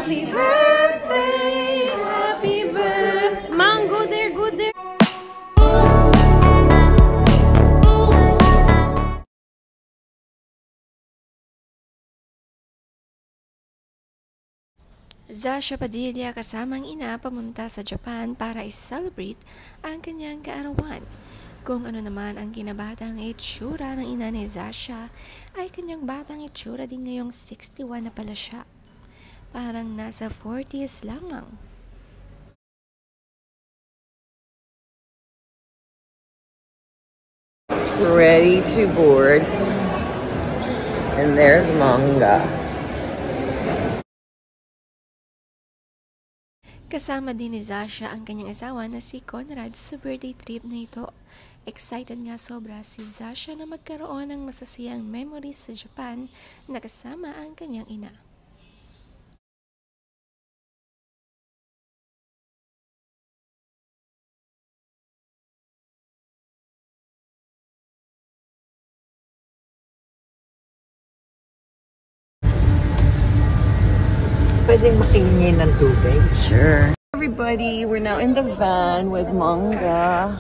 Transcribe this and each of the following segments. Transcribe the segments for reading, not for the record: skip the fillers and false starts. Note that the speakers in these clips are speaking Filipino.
Happy birthday, happy birthday. Mom, go there, go there. Zasha Padilla kasamang ina pamunta sa Japan para i-celebrate ang kanyang kaarawan. Kung ano naman ang kinabatang itsura ng ina ni Zasha, ay kanyang batang itsura din ngayong 61 na pala siya. Parang nasa 40s lamang. Ready to board. And there's Manga. Kasama din ni Zasha ang kanyang asawa na si Conrad sa birthday trip na ito. Excited nga sobra si Zasha na magkaroon ng masasayang memories sa Japan na kasama ang kanyang ina. Pwedeng makihingi ng tubig? Sure. Everybody, we're now in the van with Manga.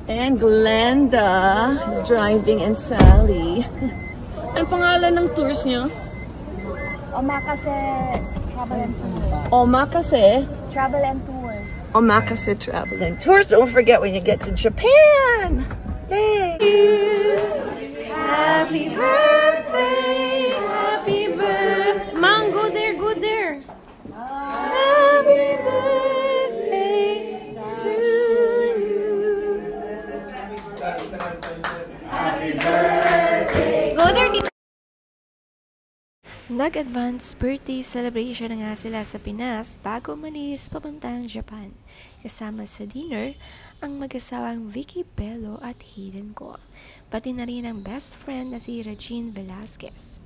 And Glenda is driving and Sally. Ang pangalan ng tours niyo? Omakase Travel and Tours. Omakase? Travel and Tours. Omakase Travel and Tours. Don't forget when you get to Japan. Yay! Happy birthday, happy birthday. Mom, go there, go there. Happy birthday to you. Happy birthday. Go there, Tita. Nag-advance birthday celebration na nga sila sa Pinas bago umalis papuntang Japan. Kasama sa dinner ang mag-asawang Vicky Bello at Hayden Ko, pati na rin ang best friend na si Regine Velasquez.